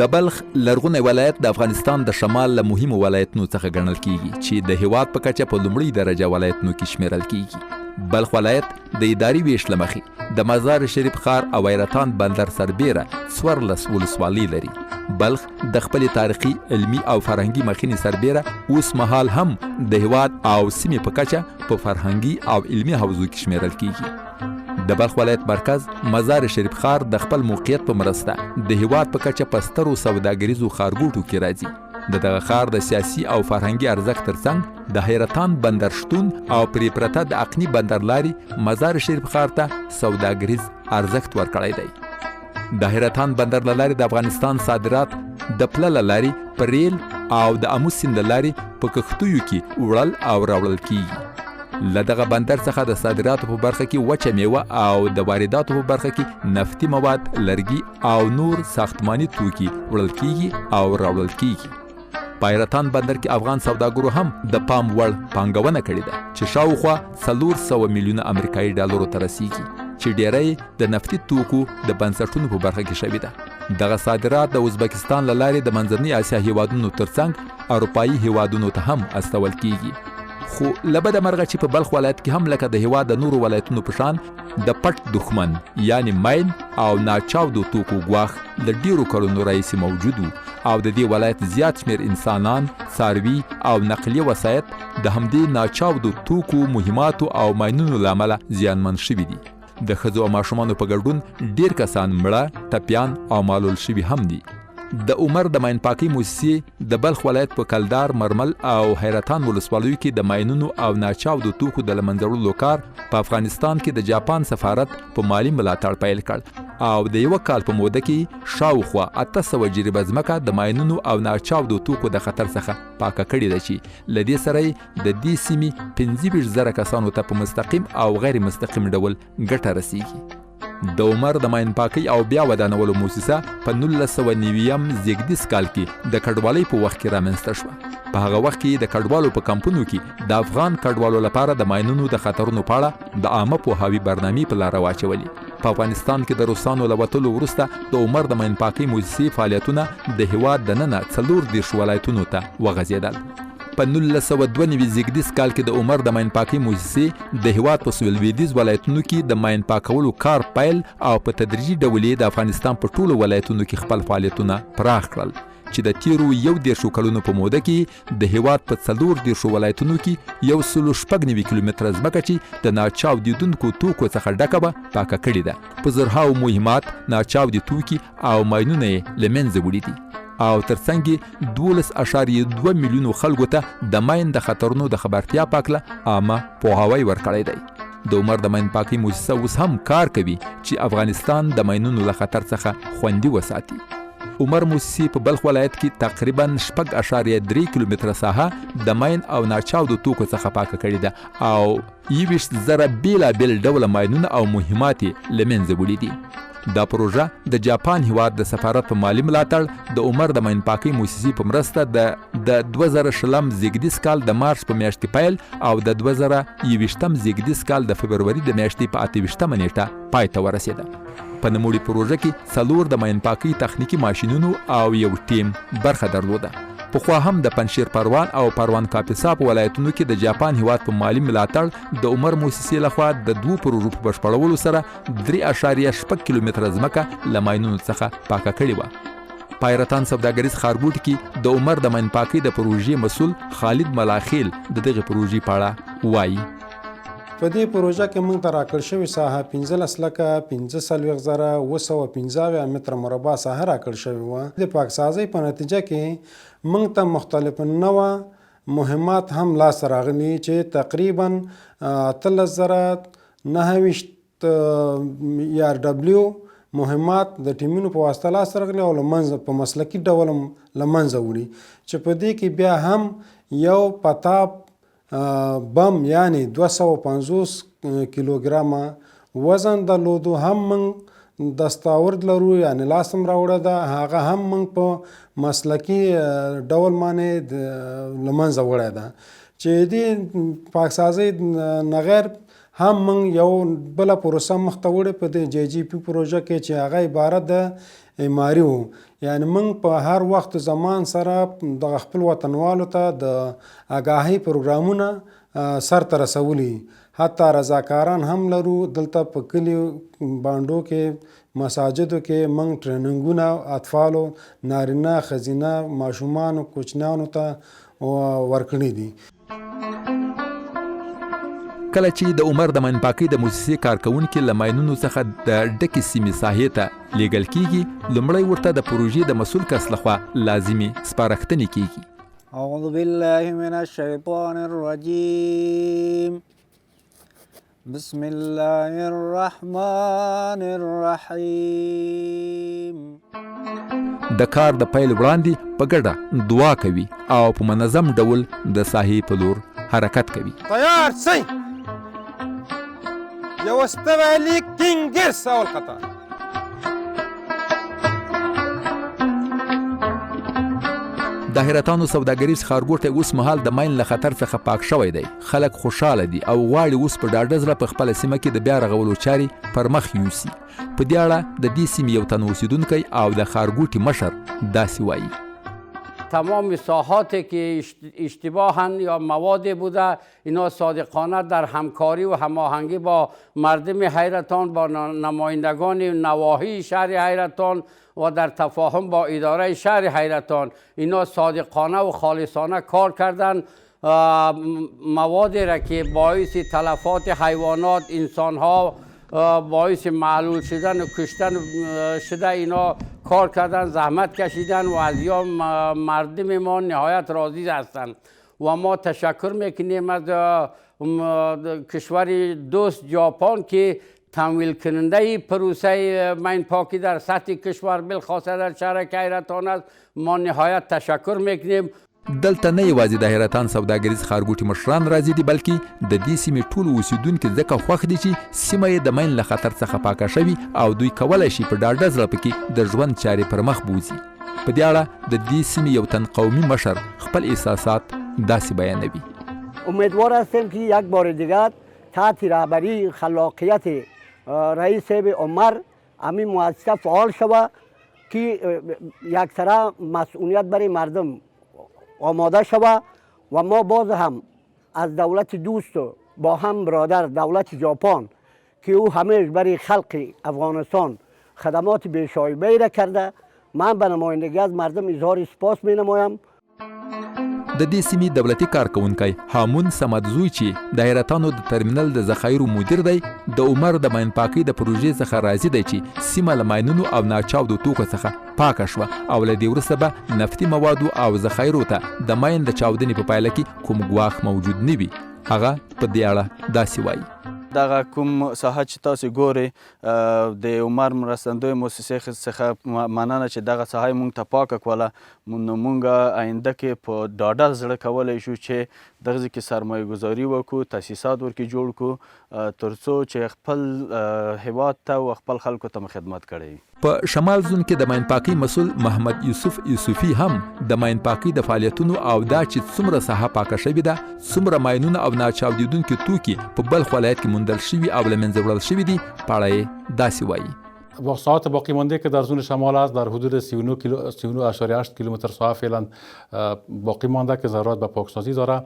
د بلخ لرغونی ولایت د افغانستان د شمال له مهمو ولایتونو څخه ګڼل کیږي چې د هیواد په کچه په لومړۍ درجه ولایتونو کې شمیرل کیږي. بلخ ولایت د اداري ویش له مخې د مزار شریف ښار او حیرتان بندر سربیره 14 ولسوالۍ لري. بلخ د خپلې تاریخي، علمي او فرهنګي مخینې سربیره اوس مهال هم د هیواد او سیمې په کچه په فرهنګي او علمي حوزو کې شمیرل کیږي. د بلخ ولایت مرکز مزار شریف ښار د خپل موقعیت په مرسته د هیواد په کچه په سترو سوداګریزو ښارګوټو کې راځي. د دغه ښار د سیاسي او فرهنګي ارزښت ترڅنګ د حیرتان بندر شتون او پرې پرته د اقنی بندر لارې مزار شریف ښار ته سوداګریز ارزښت ورکړی دی. د حیرتان بندر له لارې د افغانستان صادرات د پله له لارې په ریل او د امو سیند له لارې په کښتیو کې وړل او راوړل کیږي. له دغه بندر څخه د صادراتو په برخه کې وچه میوه او د وارداتو په برخه کې نفتي مواد، لرګي او نور ساختماني توکي وړل کیږي او راوړل کیږي. په حیرتان بندر کې افغان سوداګرو هم د پام وړ پانګونه کړې ده چې شاوخوا 400 میلیونه امریکایي ډالرو ته رسیږي چې ډیری د نفتي توکو د بنسټونو په برخه کې شوي ده. دغه صادرات د ازبکستان له لارې د منځنۍ اسیا هیوادونو ترڅنګ اروپایي هیوادونو ته هم استول کیږي. خو لبد مرغه چې په بلخ ولایت کې هم لکه د هیواد د نورو ولایتونو په شان د پټ دښمن یعنی ماین او ناچاودو توکو ګواښ د ډیرو کلونو راهیسې موجود و او د دې ولایت زیات شمیر انسانان، څاروي او نقلیه وسایط د همدې ناچاودو توکو، مهماتو او ماینونو له امله زیانمن شوي دي. د ښځو او ماشومانو په ګډون ډیر کسان مړه، ټپیان او معلول شوي هم دي. د عمر د ماین پاکۍ موسسې د بلخ ولایت په کلدار، مرمل او حیرتان ولسوالیو کې د ماینونو او ناچاودو توکو د له منځه وړلو کار په افغانستان کې د جاپان سفارت په مالی ملاتړ پیل کړ او د یوه کال په موده کې شاوخوا 800 جریبه ځمکه د ماینونو او ناچاودو توکو د خطر څخه پاکه کړې ده چې له دې سره یې د دې سیمې 15,000 کسانو ته په مستقیم او غیر مستقیم ډول ګټه رسیږي. د عمر د ماین پاکۍ او بیا ودانولو موسسه په 1990 زیږدیز کال کې د کډوالۍ په وخت کې رامنځته شوه. په هغه وخت کې د کډوالو په کمپونو کې د افغان کډوالو لپاره د ماینونو د خطرونو په اړه د عامه پوهاوي برنامې په لاره واچولې. په افغانستان کې د روسانو له وتلو وروسته د عمر د ماین پاکۍ موسسې فعالیتونه د هیواد دننه 14 ولایتونو ته وغځېدل. په 1992 زیږدیز کال کې د عمر د ماین پاکۍ موسسې د هیواد په سویلویدیز ولایتونو کې د ماین پاکولو کار پیل او په تدریجي ډول د افغانستان په ټولو ولایتونو کې خپل فعالیتونه پراخ کړل چې د تیرو 11 کلونو په موده کې د هیواد په 14 ولایتونو کې 196 کیلومتره ځمکه چې د ناچاودیدونکو توکو څخه ډکه به پاکه کړې ده. په زرهاو مهمات، ناچاودي توکي او ماینونه یې له منځه وړي دي او ترڅنګ 12.2 میلیونو خلکو ته د ماین د خطرونو د خبرتیا پاکله عامه پوهاوی ورکړی دی. د عمر د ماین پاکۍ موسسه اوس هم کار کوي چې افغانستان د ماینونو له خطر څخه خوندي وساتي. عمر موسسې په بلخ ولایت کې تقریبا 6.3 کیلومتره ساحه د ماین او ناچاودو توکو څخه پاکه کړې ده او 20,000 بیلابیل ډوله ماینونه او مهمات یې له منځه وړي دي. دا پروژه د جاپان هیواد د سفارت په مالی ملاتړ د عمر د ماین پاکۍ موسسې په مرسته د 2020 زیږدیز کال د مارچ په میاشت کې پیل او د 2021 زیږدیز کال د فبروري د میاشتې په 28 نیټه پای ته ورسېده. په نوموړي پروژه کې 4 د ماین پاکۍ تخنیکي ماشینونو او یو ټیم برخه درلوده. پخوا هم د پنشیر پروان او پروان کاپیسا په ولایتونو کې د جاپان هیواد په مالی ملاتړ د عمر موسسې لخوا د 2 پروژو په بشپړولو سره 3.6 کیلومتره ځمکه له ماینونو څخه پاکه کړې وه. په حیرتان سوداګریز ښارګوټ کې د عمر د ماین پاکۍ د پروژې مسؤل خالد ملاخیل د دغه پروژې په اړه وایي. په دې پروژه کې موږ ته راکړل شوې ساحه 15,45,915 متره مربع ساحه راکړل شوې وه. د پاکسازۍ په نتیجه کې موږ ته مختلف نوع مهمات هم لاسته راغلي چې تقریبا 18,920 RW مهمات د ټیمونو په واسطه لاسته راغلي او لمنځه په مسلکي ډول له منځه وړي چې په دې کې بیا هم یو پتاب بم یعنی 250 کیلوګرامه وزن درلودو. هم موږ دستاورد لرو یعنی لاسم راوړه ده، هغه هم موږ په مسلکي ډول باندې له منځه وړی ده چې دې پاکسازۍ نه غیر هم موږ یو بله پروسه مخته وړې په دې جی جی پی پروژه کې چې هغه عبارت د معماري و. یعنې موږ په هر وخت زمان سره دغه خپل وطنوالو ته د آګاهۍ پروګرامونه سرته رسولي. حتی رضاکاران هم لرو دلته په کلیو بانډو کې مساجدو کې موږ ټریننګونه اطفالو نارینه ښځینه ماشومانو کوچنیانو ته ورکړي دي. کله چې د عمر د ماینپاکۍ د موسسې کارکوونکي له ماینونو څخه د ډکې سیمې ساحې ته لیږل کیږي، لومړی ورته د پروژې د مسؤل کس لخوا لازمي سپارښتنې کیږي. اعوذ بالله من الشیطان الرجیم بسم الله الرحمن الرحیم. د کار د پیل وړاندې په ګډه دعا کوي او په منظم ډول د ساحې په لور حرکت کوي. تیار سئ. یوستوی لیک کینګر ساول قطار. د حیرتانو سوداګریز ښارګوټی اوس مهال د ماین له خطر څخه پاک شوی دی. خلک خوشحاله دي او غواړي اوس په ډاډه زړه په خپله سیمه کې د بیا رغولو چارې پر مخ یوسي. په دې اړه د دې سیمې یو تن اوسیدونکی او د ښارګوټي مشر داسې وایي: تمام ساحاتی که اشتباهاً یا مواد بوده اینا صادقانه در همکاری و هماهنگی با مردم حیرتان، با نمایندگان نواحی شهر حیرتان و در تفاهم با اداره شهر حیرتان اینا صادقانه و خالصانه کار کردن. موادی را که باعث تلفات حیوانات، انسانها باعث معلول شدن و کشتن شده اینا کار کردن، زحمت کشیدن و از یا مردم ما نهایت راضی هستند و ما تشکر میکنیم از کشور دوست ژاپن که تمویل کننده پروسه ماینپاکی در سطح کشور بالخاصه در شهر حیرتان است. ما نهایت تشکر میکنیم. دلته نه یوازې د حیرتان سوداګریز ښارګوټي مشران راځي دي، بلکې د دې سیمې ټول اوسیدونکي ځکه خوښ دي چې سیمه یې د ماین له خطر څخه پاکه شوي او دوی کولی شي په ډاډه زړه پکې د ژوند چارې پر مخ بوځي. په دې اړه د دې سیمې یو تن قومي مشر خپل احساسات داسې بیانوي: امیدوار هستیم که یک بار دیگر تحت رهبری خلاقیت رئیس عمر همین مؤسسه فعال شود که یکسره مسئولیت برای مردم آماده شود و ما باز هم از دولت دوست و با هم برادر دولت ژاپن که او همیشه برای خلق افغانستان خدمات بیشایبه را کرده، من به نمایندگی از مردم اظهار سپاس می نمایم. د دې سیمې دولتي کارکوونکی هامون سمدزوی چې د حیرتانو د ترمینل د ذخایرو مدیر دی، د عمر د ماینپاکۍ د پروژې څخه راضي دی چې سیمه له ماینونو او ناچاودو توکو څخه پاکه شوه او له دې وروسته به نفتي موادو او ذخایرو ته د ماین د چاودنې په پایله کې کوم ګواښ موجود نه وي. هغه په دې اړه داسې وایي: دغه کوم ساحه چې تاسو ګورئ د عمر مرستندوی موسسې څخه مننه چې دغه ساحه موږ ته پاکه کوله. نو موږ آینده کې په ډاډه زړه کولی شو چې دغه کې سرمایه گذاري وکړو، تاسیسات ورکې جوړ کړو تر څو چې خپل هیواد ته او خپل خلکو ته خدمت کړی. په شمال زون کې د ماینپاکۍ مسؤل محمد یوسف یوسفي هم د ماینپاکۍ د فعالیتونو او دا چې څومره ساحه پاکه شوې ده، څومره ماینونه او ناچاودېدونکي توکي په بلخ ولایت کې موندل شوي او له منځه وړل شوي دي، په اړه یې داسې وایي: ساعات باقی مانده که در زون شمال است در حدود 39.8 کیلومتر ساعت فعلا باقی مانده که ضرورت به پاکسازی داره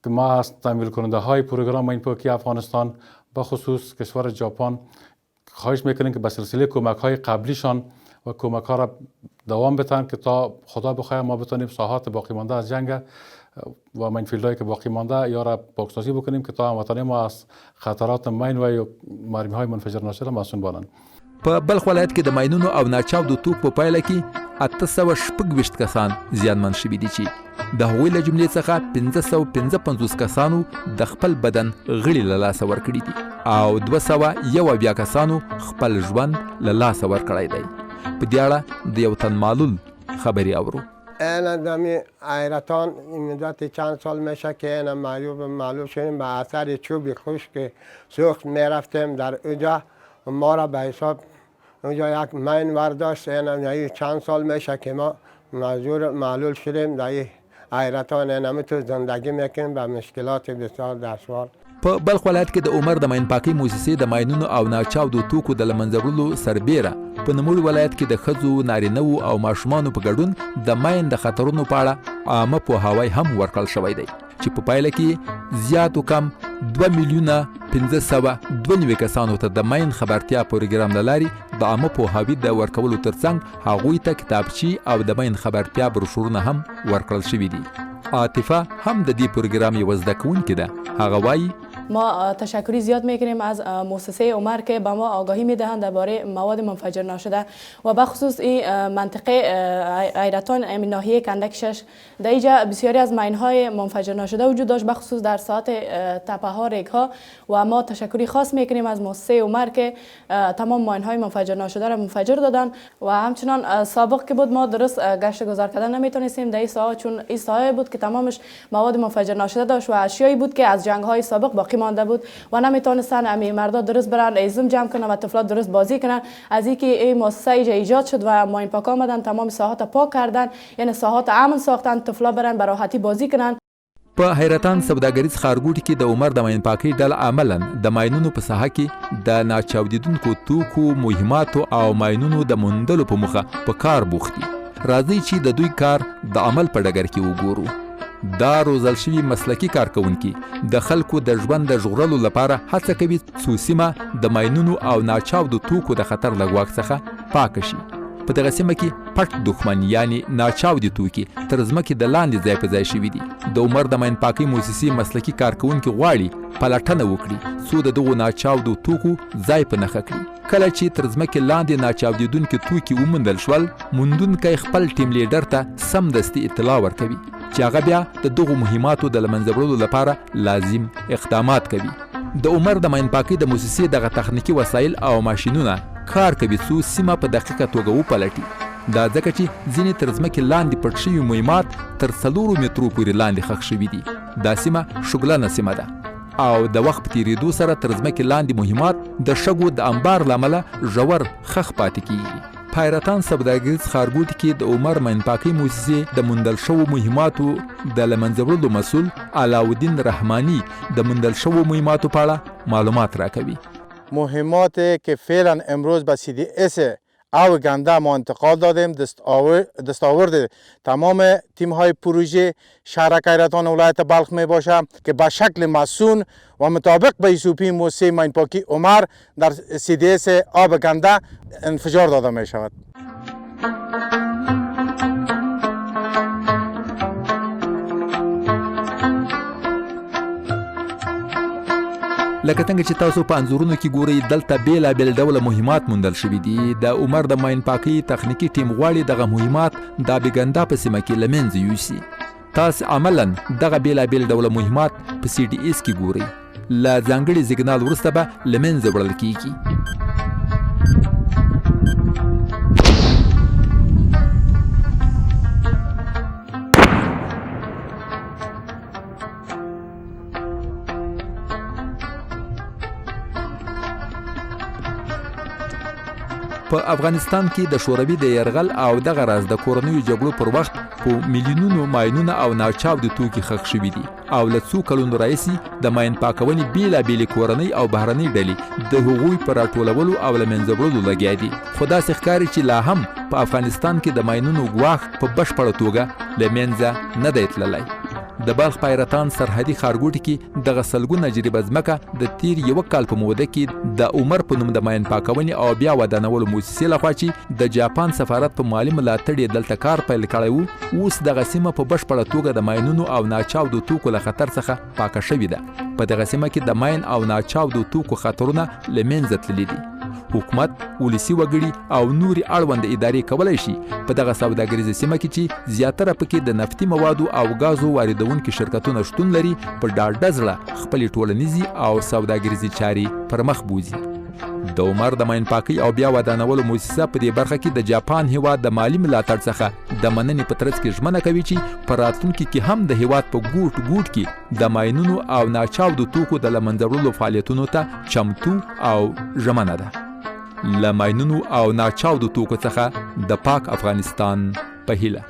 که ما از تمویل کننده های پروگرام ماینپاکی افغانستان به خصوص کشور ژاپن خواهش میکنیم که به سلسله کمک های قبلیشان و کمک ها را دوام بدن که تا خدا بخواه ما بتونیم ساحات باقی مانده از جنگ و ماینفیلدهایی که باقی مانده یا را پاکسازی بکنیم که تا هموطنان ما از خطرات ماین و مرمی های منفجر ناشر مسئول باشند. په بلخ ولایت کې د ماینونو او ناچاودو توکو په پایله کې 826 کسان زیانمن شوي دي چې د هغوی له جملې څخه 555 کسانو د خپل بدن غړي له لاسه ورکړي دي او 201 کسانو خپل ژوند له لاسه ورکړی دی. په دې اړه د یو تن معلول خبرې اورو. این دمی حیرتان این مدت چند سال میشه که این معلوم شدیم به اثر چوب خشک که سوخت میرفتیم در اونجا ما را به حساب اونجا یک مین ورداشت. این چند سال میشه که ما معلول شدیم در حیرتان. این همه تو زندگی میکنیم به مشکلات بسیار دشوار. په بلخ ولایت کې د عمر د ماین پاکۍ موسسې د ماینونو او ناچاودو توکو د له منځه وړلو سربیره په نوموړي ولایت کې د ښځو، نارینه‌وو او ماشومانو په ګډون د ماین د خطرونو په اړه عامه پوهاوی هم ورکړل شوی دی چې په پایله کې زیات و کم 2,592,000 کسانو ته د ماین خبرتیا پروګرام له لارې د عامه پوهاوي د ورکولو ترڅنګ هغوی ته کتابچې او د ماین خبرتیا بروشورونه هم ورکړل شوي دي. عاطفه هم د دې پروګرام یوه زده کوونکې ده. هغه وایي ما تشکری زیاد میکنیم از مؤسسه عمر که به ما آگاهی میدهند درباره مواد منفجر ناشده و بخصوص این منطقه حیرتان ناحیه کندک 6 در اینجا بسیاری از ماین‌های منفجر ناشده وجود داشت، بخصوص در ساعت تپه ها، ریگ ها و ما تشکری خاص میکنیم از مؤسسه عمر که تمام ماین‌های منفجر ناشده را منفجر دادن و همچنان سابق که بود ما درست گشت گذار کردن نمیتونستیم در این ساحه، چون این ساحه بود که تمامش مواد منفجر ناشده داشت و اشیایی بود که از جنگ‌های سابق باقی مانده بود و نمیتونستن امی مردا درست برن ایزم جمع کنن و طفلات درست بازی کنن. از اینکه این مؤسسه ایجاد شد و ماین پاک آمدن تمام ساحات پاک کردن، یعنی ساحات امن ساختن، طفلا برن به راحتی بازی کنن. په حیرتان سوداګریز ښارګوټي کې د عمر د ماین پاکۍ ډله عملاً د ماینونو په ساحه کې د ناچاودیدونکو توکو، مهماتو او ماینونو د موندلو په موخه په کار بوخت دي. راځئ چې د دوی کار د عمل په ډګر کې وګورو. دا روزل شوي مسلکي کارکوونکي د خلکو د ژوند د ژغورلو لپاره هڅه کوي څو سیمه د ماینونو او ناچاودو توکو د خطر له ګواښ څخه پاکه شي. په دغه سیمه کې پټ دښمن یعنی ناچاودي توکي تر ځمکې د لاندې ځای په ځای شوي دي. د عمر د ماین پاکۍ موسسې مسلکي کارکوونکي غواړي پلټنه وکړي څو د دغو ناچاودو توکو ځای په نښه کړي. کله چې تر ځمکې لاندې ناچاودېدونکي توکي وموندل شول، موندونکی خپل ټیم لیډر ته سمدستي اطلاع ورکوي چې هغه بیا د دغو مهماتو د له منځه وړلو لپاره لازم اقدامات کوي. د عمر د ماین پاکۍ د موسسې دغه تخنیکي وسایل او ماشینونه کار کوي څو سیمه په دقیقه توګه وپلټي. دا ځکه چې ځینې تر ځمکې لاندې پټ شوي مهمات تر 4 مترو پورې لاندې ښخ شوي دي. دا سیمه شګلنه سیمه ده او د وخت په تیریدو سره تر ځمکې لاندې مهمات د شګو د انبار له امله ژور ښخ پاتې کیږي. په حیرتان سوداګریز ښارګوټي کې د عمر ماین پاکۍ موسسې د موندل شوو مهماتو د له منځه وړلو مسؤل علاءالدین رحمانی د موندل شوو مهماتو په اړه معلومات راکوي. مهماتی که فعلا امروز به CDS او گنده ما انتقال دادیم دستاورد تمام تیم های پروژه شهرک حیرتان ولایت بلخ می باشه که به شکل مسون و مطابق به SOP موسسه ماین پاکی عمر در CDS آب گنده انفجار داده می شود. لکه څنګه چې تاسو په انځورونو کې ګورئ، دلته بیلابیل ډوله مهمات موندل شوي دي. د عمر د ماین پاکۍ تخنیکي ټیم غواړي دغه مهمات د آبګنده په سیمه کې له منځه یوسي. تاسو عملاً دغه بیلابیل ډوله مهمات په CDS کې ګورئ. له ځانګړي سیګنال وروسته به له منځه وړل کیږي. په افغانستان کې د شوروي د یرغل او دغه راز د کورنیو جګړو پر وخت په میلیونونو ماینونه او ناچاودي توکي ښخ شوي دي او له څو کلونو راهیسې د ماین پاکونې بیلابیلې کورنۍ او بهرنۍ ډلې د هغوی په راټولولو او له منځه وړلو لګیا دي. خو داسې ښکاري چې لا هم په افغانستان کې د ماینونو ګواښ په بشپړه توګه له منځه نه دی تللی. د بلخ په حیرتان سرحدي ښارګوټي کې دغه سلګونه جریبه ځمکه د تیر یوه کال په موده کې د عمر په نوم د ماین پاکونې او بیا ودانولو موسسې لخوا چې د جاپان سفارت په مالي ملاتړ یې دلته کار پیل کړی و، اوس دغه سیمه په بشپړه توګه د ماینونو او ناچاودو توکو له خطر څخه پاکه شوې ده. په دغه سیمه کې د ماین او ناچاودو توکو خطرونه له منځه تللي دي. حکومت، ولسي وګړي او نورې اړونده ادارې کولی شي په دغه سوداګریزه سیمه کې چې زیاتره پکې د نفتي موادو او غازو واردونکي شرکتونه شتون لري په ډاډه زړه خپلې ټولنیزې او سوداګریزې چارې پر مخ بوځي. د عمر د ماین پاکۍ او بیا ودانولو موسسه په دې برخه کې د جاپان هیواد د مالي ملاتړ څخه د مننې په ترڅ کې ژمنه کوي چې په راتلونکي کې هم د هیواد په ګوټ ګوټ کې د ماینونو او ناچاودو توکو د له منځه وړلو فعالیتونو ته چمتو او ژمنه ده. له ماینونو او ناچاودو توکو څخه د پاک افغانستان په هیله.